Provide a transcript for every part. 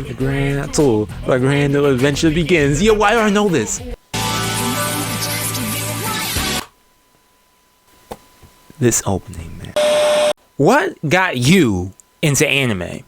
the grand adventure begins. Yo, why do I know this? This opening, man. What got you into anime?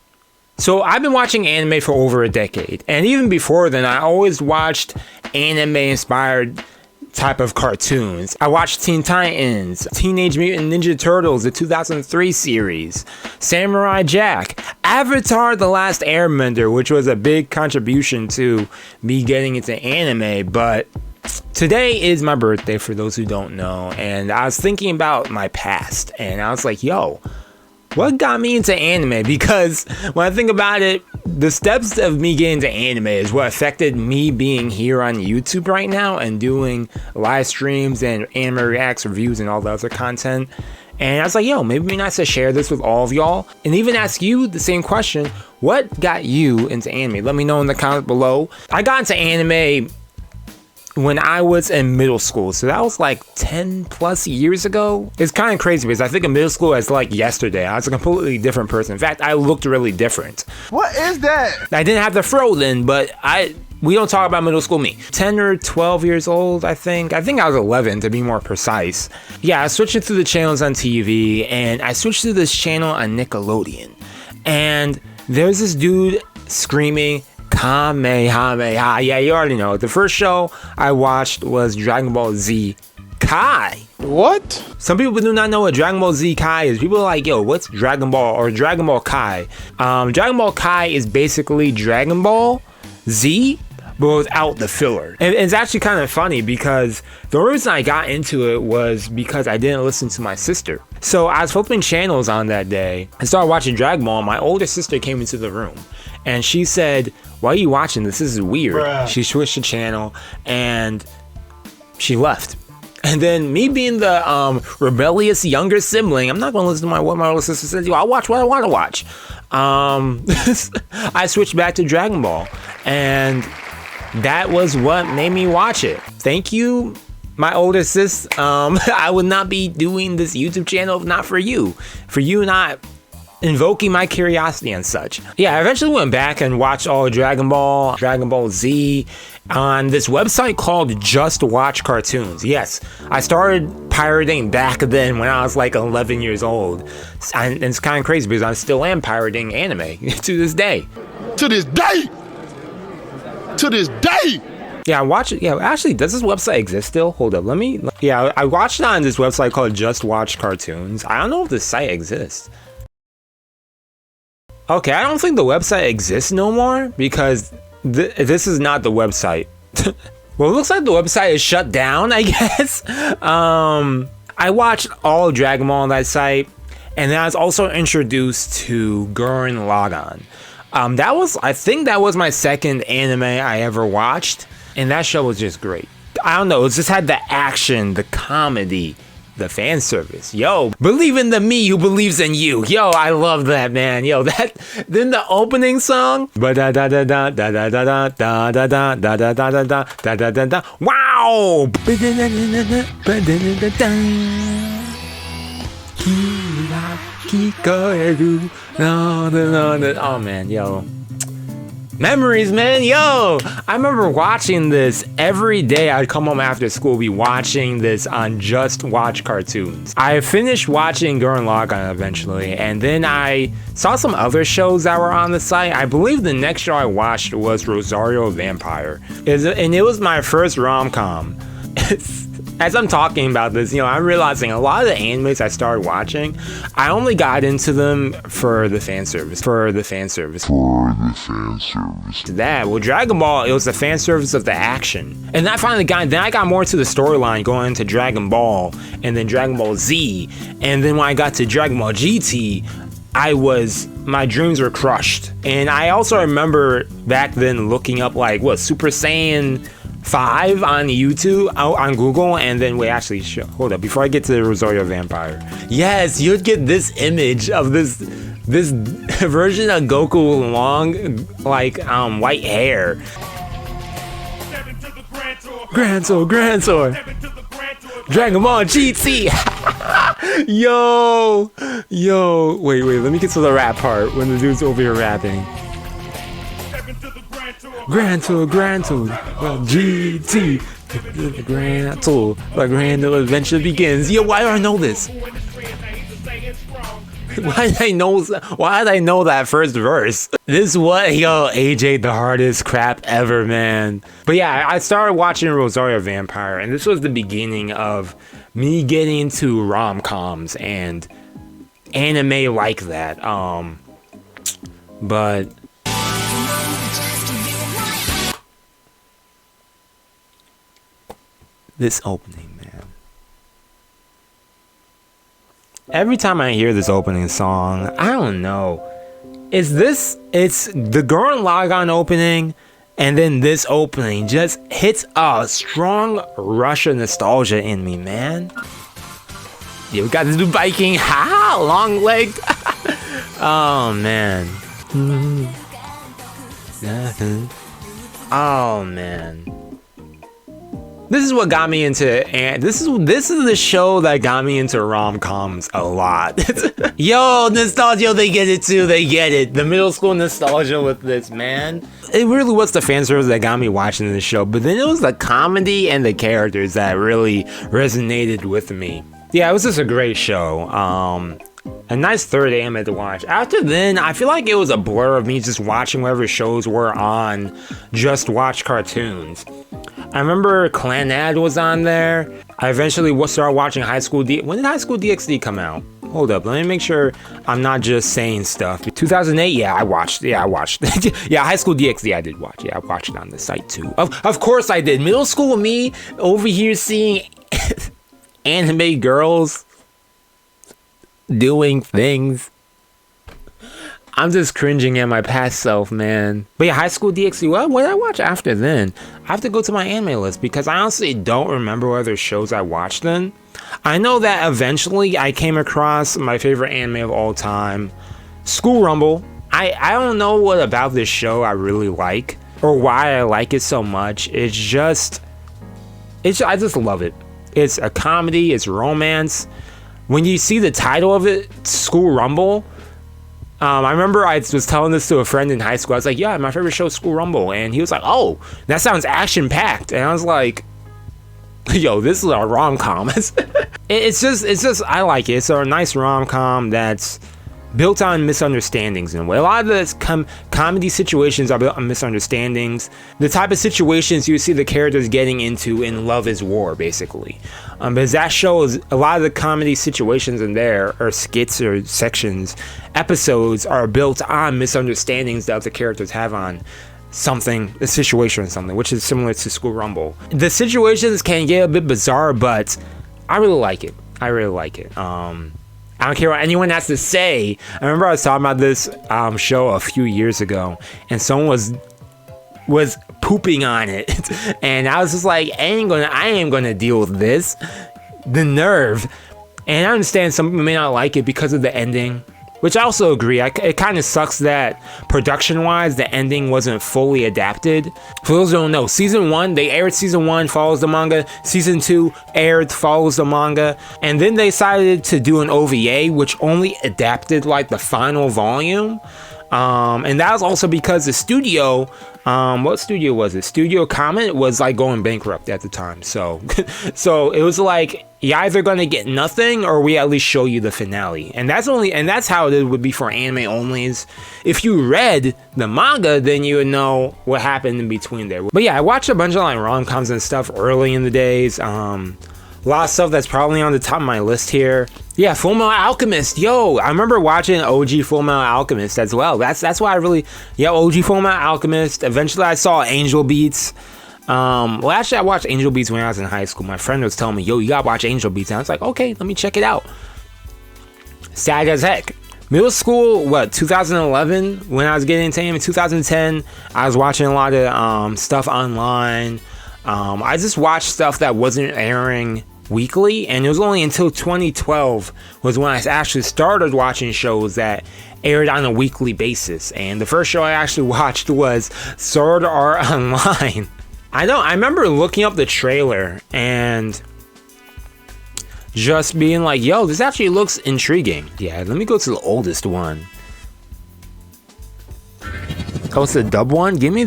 So I've been watching anime for over a decade, and even before then, I always watched anime-inspired type of cartoons. I watched Teen Titans, Teenage Mutant Ninja Turtles, the 2003 series, Samurai Jack, Avatar: The Last Airbender, which was a big contribution to me getting into anime. But today is my birthday, for those who don't know, and I was thinking about my past, and I was like, yo, what got me into anime? Because when I think about it, the steps of me getting into anime is what affected me being here on YouTube right now and doing live streams and anime reacts, reviews, and all the other content. And I was like, yo, maybe it'd be nice to share this with all of y'all and even ask you the same question. What got you into anime? Let me know in the comments below. I got into anime when I was in middle school, so that was like 10 plus years ago. It's kind of crazy because I think in middle school it's like yesterday. I was a completely different person. In fact, I looked really different. What is that? I didn't have the fro then, but we don't talk about middle school me. 10 or 12 years old, I think. I think I was 11 to be more precise. Yeah, I was switching through the channels on TV, and I switched to this channel on Nickelodeon. And there's this dude screaming, Kamehameha. Yeah, you already know. The first show I watched was Dragon Ball Z Kai. What? Some people do not know what Dragon Ball Z Kai is. People are like, yo, what's Dragon Ball or Dragon Ball Kai? Dragon Ball Kai is basically Dragon Ball Z, but without the filler. And it's actually kind of funny because the reason I got into it was because I didn't listen to my sister. So I was flipping channels on that day. I started watching Dragon Ball, and my older sister came into the room. And she said, why are you watching this? This is weird. Bruh. She switched the channel and she left. And then me being the rebellious younger sibling, I'm not going to listen to what my older sister says. I'll watch what I want to watch. I switched back to Dragon Ball. And that was what made me watch it. Thank you, my older sis. I would not be doing this YouTube channel if not for you. For you not invoking my curiosity and such. Yeah, I eventually went back and watched all of Dragon Ball Z on this website called Just Watch Cartoons. Yes, I started pirating back then when I was like 11 years old. And it's kind of crazy because I still am pirating anime to this day. To this day! To this day! Yeah, I watch it. Yeah, actually, does this website exist still? Hold up, yeah, I watched it on this website called Just Watch Cartoons. I don't know if this site exists. Okay, I don't think the website exists no more because this is not the website. Well, it looks like the website is shut down, I guess. I watched all of Dragon Ball on that site, and then I was also introduced to Gurren Lagann. I think that was my second anime I ever watched, and that show was just great. I don't know, it just had the action, the comedy, the fan service. Yo, believe in the me who believes in you. Yo, I love that, man. Yo, then the opening song. Wow. Oh man, yo. Memories, man. Yo, I remember watching this every day. I'd come home after school, be watching this on Just Watch Cartoons. I finished watching Gurren Lagann eventually, and then I saw some other shows that were on the site. I believe the next show I watched was Rosario Vampire, and it was my first rom-com. As I'm talking about this, I'm realizing a lot of the animes I started watching, I only got into them for the fan service. Well, Dragon Ball, it was the fan service of the action. And I got more into the storyline going into Dragon Ball, and then Dragon Ball Z, and then when I got to Dragon Ball GT, my dreams were crushed. And I also remember back then looking up Super Saiyan 5 on YouTube, on Google, and then hold up, before I get to the Rosario Vampire. Yes, you'd get this image of this version of Goku with long, white hair. Grand Sword. Dragon Ball GT. Yo, wait, let me get to the rap part when the dude's over here rapping. Grand Tour, well, GT, the Grand Tour, the Grand Tour adventure begins. Yo, why do I know this? Why did I know that first verse? This is what, yo, AJ, the hardest crap ever, man. But yeah, I started watching Rosario Vampire, and this was the beginning of me getting into rom-coms and anime like that. But this opening, man. Every time I hear this opening song, I don't know. It's the Gurren Lagann opening, and then this opening just hits a strong rush of nostalgia in me, man. Yeah, we got this new Viking, long legged. Oh man. Oh man. This is what got me into, and this is the show that got me into rom-coms a lot. Yo, nostalgia, they get it too, they get it. The middle school nostalgia with this, man. It really was the fan service that got me watching this show, but then it was the comedy and the characters that really resonated with me. Yeah, it was just a great show. A nice third anime to watch. After then, I feel like it was a blur of me just watching whatever shows were on Just Watch Cartoons. I remember Clanad was on there. I eventually started watching High School when did High School DxD come out? Hold up, let me make sure I'm not just saying stuff. 2008, yeah, I watched. Yeah, High School DxD I did watch. Yeah, I watched it on the site too. Of course I did. Middle school me over here seeing anime girls doing things. I'm just cringing at my past self, man. But yeah, High School DxD, what did I watch after then? I have to go to my anime list because I honestly don't remember what other shows I watched then. I know that eventually I came across my favorite anime of all time, School Rumble. I don't know what about this show I really like or why I like it so much. I just love it. It's a comedy, it's romance. When you see the title of it, School Rumble, I remember I was telling this to a friend in high school. I was like, yeah, my favorite show is School Rumble. And he was like, oh, that sounds action-packed. And I was like, yo, this is a rom-com. it's just, I like it. It's a nice rom-com that's built on misunderstandings in a way. A lot of the comedy situations are built on misunderstandings. The type of situations you see the characters getting into in Love is War, basically. Because that shows a lot of the comedy situations in there, or skits or sections, episodes, are built on misunderstandings that the characters have on something, a situation or something, which is similar to School Rumble. The situations can get a bit bizarre, but I really like it. I don't care what anyone has to say. I remember I was talking about this show a few years ago, and someone was pooping on it, and I was just like, I ain't gonna deal with this. The nerve. And I understand some people may not like it because of the ending, which I also agree. It kind of sucks that production-wise, the ending wasn't fully adapted. For those who don't know, season 1, they aired season 1, follows the manga. Season 2 aired, follows the manga. And then they decided to do an OVA, which only adapted like the final volume. And that was also because the studio, what studio was it? Studio Comet was like going bankrupt at the time. So it was like, you're either gonna get nothing or we at least show you the finale. And that's how it would be for anime onlys. If you read the manga, then you would know what happened in between there. But yeah, I watched a bunch of like rom-coms and stuff early in the days. A lot of stuff that's probably on the top of my list here. Yeah, Fullmetal Alchemist. Yo, I remember watching OG Fullmetal Alchemist as well. That's why I really, OG Fullmetal Alchemist. Eventually I saw Angel Beats. Well, actually I watched Angel Beats when I was in high school. My friend was telling me, yo, you gotta watch Angel Beats. And I was like, okay, let me check it out. Sad as heck. Middle school, 2011, when I was getting into anime, 2010, I was watching a lot of stuff online. I just watched stuff that wasn't airing weekly, and it was only until 2012 was when I actually started watching shows that aired on a weekly basis. And the first show I actually watched was Sword Art Online. I remember looking up the trailer and just being like, yo, this actually looks intriguing. Yeah, let me go to the oldest one. Oh, it's the dub one? Give me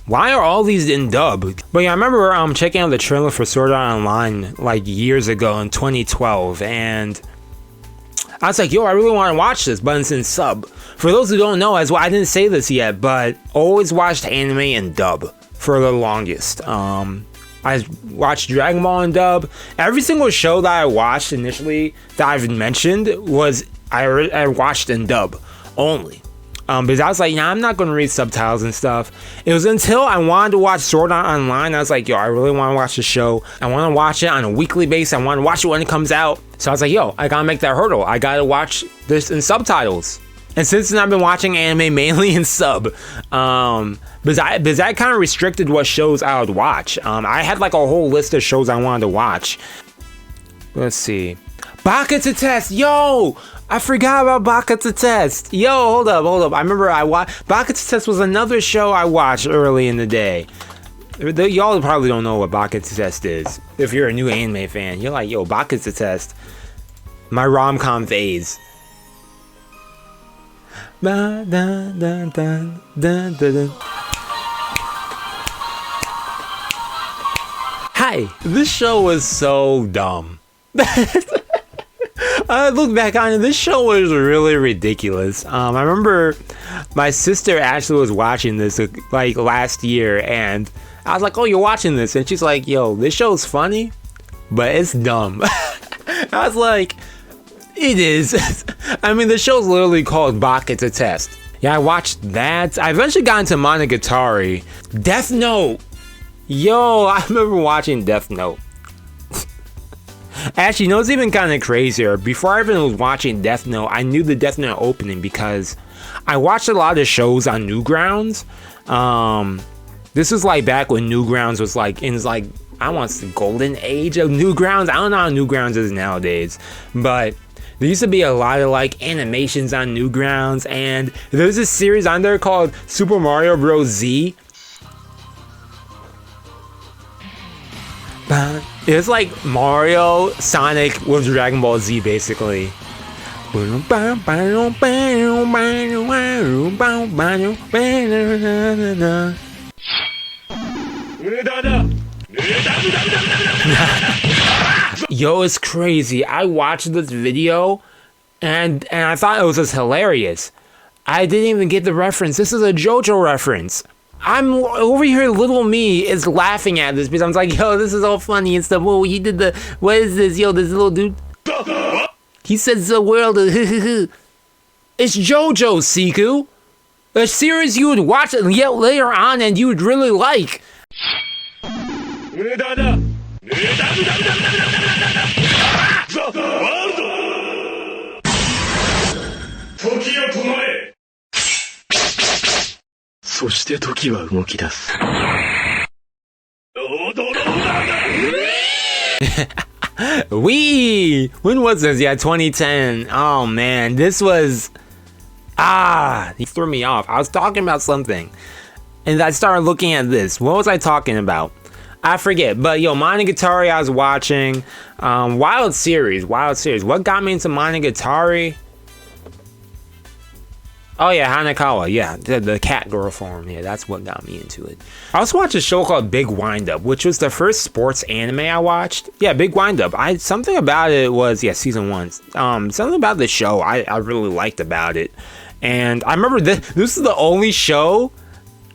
why are all these in dub? But yeah, I remember checking out the trailer for Sword Art Online like years ago in 2012, and I was like, yo, I really want to watch this, but it's in sub. For those who don't know, as well, I didn't say this yet, but always watched anime in dub for the longest. I watched Dragon Ball in dub. Every single show that I watched initially that I've mentioned was I watched in dub only. Because I was like, I'm not going to read subtitles and stuff. It was until I wanted to watch Sword Art Online. I was like, yo, I really want to watch the show. I want to watch it on a weekly basis. I want to watch it when it comes out. So I was like, yo, I got to make that hurdle. I got to watch this in subtitles. And since then, I've been watching anime mainly in sub. Because that kind of restricted what shows I would watch. I had like a whole list of shows I wanted to watch. Let's see. Baka to Test, yo! I forgot about Baka to Test. Yo, hold up. I remember Baka to Test was another show I watched early in the day. Y'all probably don't know what Baka to Test is. If you're a new anime fan, you're like, yo, Baka to Test. My rom-com phase. Hi, this show was so dumb. I look back on it, this show was really ridiculous. I remember my sister actually was watching this like last year, and I was like, oh, you're watching this? And she's like, yo, this show's funny, but it's dumb. I was like, it is. I mean, the show's literally called Baka to Test. Yeah, I watched that. I eventually got into Monogatari. Death Note. Yo, I remember watching Death Note. Actually, you know, it's even kind of crazier. Before I even was watching Death Note, I knew the Death Note opening because I watched a lot of shows on Newgrounds. This was like back when Newgrounds was like in like, I want the golden age of Newgrounds. I don't know how Newgrounds is nowadays, but there used to be a lot of like animations on Newgrounds, and there's this series on there called Super Mario Bros. Z. It's like Mario, Sonic with Dragon Ball Z, basically. Yo, it's crazy. I watched this video and I thought it was just hilarious. I didn't even get the reference. This is a JoJo reference. I'm over here, little me is laughing at this because I'm like, yo, this is all funny and stuff. Whoa, he did the, what is this? Yo, this little dude, he says the world, it's JoJo, Seku. A series you would watch yet later on and you would really like. When was this? Yeah, 2010. Oh man, this was, he threw me off. I was talking about something and I started looking at this. What was I talking about? I forget, but yo, Monogatari I was watching. Wild Series. What got me into Monogatari? Oh yeah, Hanekawa, yeah, the cat girl form, yeah, that's what got me into it. I also watched a show called Big Wind Up, which was the first sports anime I watched. Yeah, Big Wind Up. Something about it was, yeah, season 1. Something about the show I really liked about it. And I remember this is the only show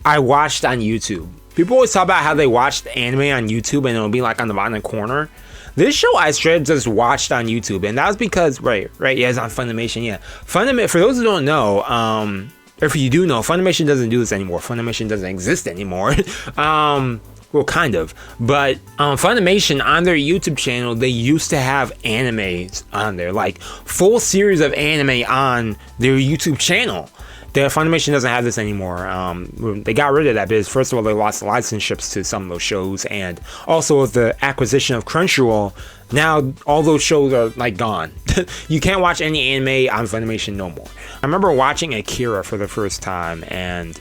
I watched on YouTube. People always talk about how they watched anime on YouTube and it'll be like on the bottom corner. This show I straight just watched on YouTube, and that was because, right, yeah, it's on Funimation, yeah. For those who don't know, or if you do know, Funimation doesn't do this anymore. Funimation doesn't exist anymore. Well, kind of. But Funimation, on their YouTube channel, they used to have animes on there, like full series of anime on their YouTube channel. The Funimation doesn't have this anymore. They got rid of that because, first of all, they lost license to some of those shows, and also with the acquisition of Crunchyroll, now all those shows are like gone. You can't watch any anime on Funimation no more. I remember watching Akira for the first time, and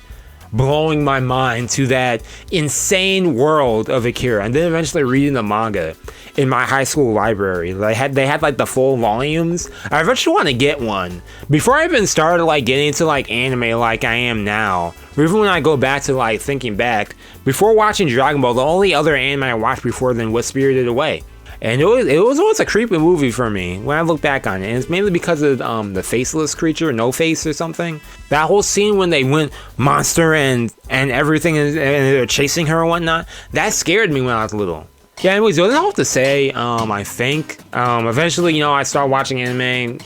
blowing my mind to that insane world of Akira, and then eventually reading the manga in my high school library. They had like the full volumes. I eventually want to get one before I even started like getting into like anime like I am now. Or even when I go back to like thinking back, before watching Dragon Ball, the only other anime I watched before then was Spirited Away. And it was always a creepy movie for me when I look back on it. And it's mainly because of the faceless creature, No Face or something. That whole scene when they went monster and everything and they're chasing her and whatnot, that scared me when I was little. Yeah, anyways, that's all I have to say, I think. Eventually, you know, I started watching anime.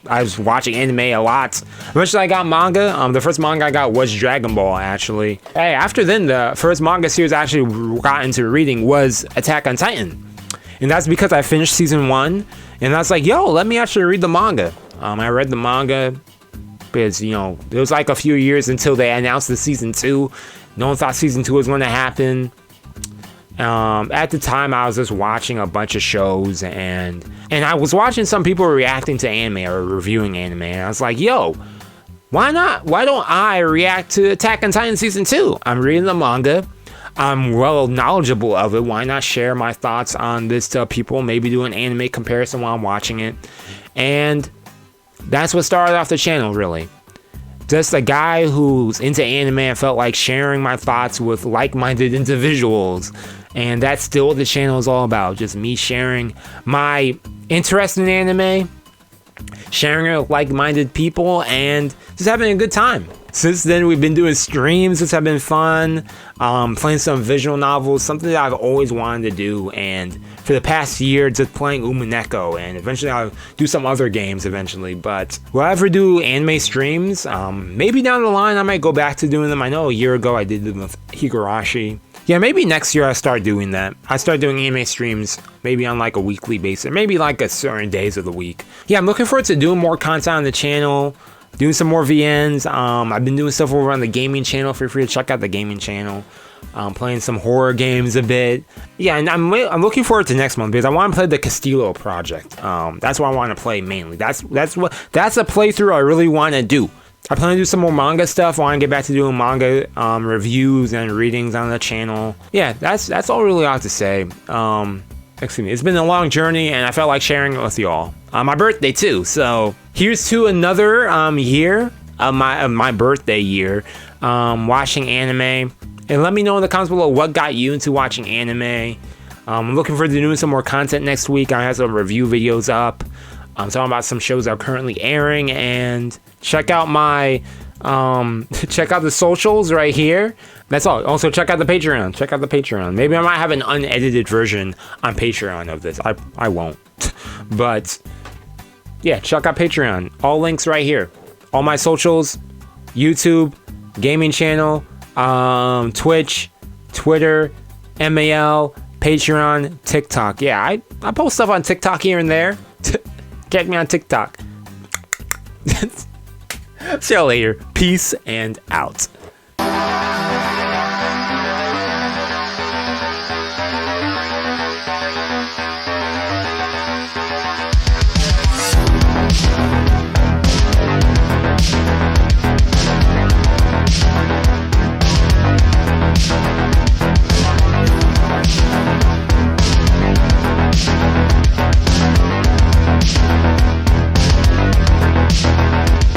I was watching anime a lot. Eventually, I got manga. The first manga I got was Dragon Ball, actually. Hey, after then, the first manga series I actually got into reading was Attack on Titan. And that's because I finished season 1, and I was like, yo, let me actually read the manga. I read the manga because, you know, it was like a few years until they announced the season 2. No one thought season 2 was going to happen. At the time, I was just watching a bunch of shows, and I was watching some people reacting to anime or reviewing anime, and I was like, yo, why not? Why don't I react to Attack on Titan season 2? I'm reading the manga. I'm well knowledgeable of it. Why not share my thoughts on this to people? Maybe do an anime comparison while I'm watching it. And that's what started off the channel, really. Just a guy who's into anime and felt like sharing my thoughts with like-minded individuals. And that's still what the channel is all about. Just me sharing my interest in anime, sharing it with like-minded people, and just having a good time. Since then, we've been doing streams, which have been fun, playing some visual novels, something that I've always wanted to do, and for the past year, just playing Umineko, and eventually I'll do some other games eventually, but will I ever do anime streams? Maybe down the line, I might go back to doing them. I know a year ago I did them with Higurashi. Yeah, maybe next year I start doing that. I start doing anime streams, maybe on like a weekly basis, maybe like a certain days of the week. Yeah, I'm looking forward to doing more content on the channel, doing some more VNs. I've been doing stuff over on the gaming channel. Feel free to check out the gaming channel. Playing some horror games a bit. Yeah, and I'm looking forward to next month because I want to play the Castillo project. That's what I want to play mainly. That's a playthrough I really want to do. I plan to do some more manga stuff. I want to get back to doing manga reviews and readings on the channel. Yeah, that's all really I have to say. Excuse me. It's been a long journey, and I felt like sharing it with y'all. My birthday too. So here's to another year of my birthday year watching anime. And let me know in the comments below what got you into watching anime. I'm looking forward to doing some more content next week. I have some review videos up. I'm talking about some shows that are currently airing, and check out my check out the socials right here. That's all. Also, check out the Patreon. Check out the Patreon. Maybe I might have an unedited version on Patreon of this. I won't. But yeah, check out Patreon. All links right here. All my socials, YouTube, gaming channel, Twitch, Twitter, MAL, Patreon, TikTok. Yeah, I post stuff on TikTok here and there. Check me on TikTok. See y'all later. Peace and out.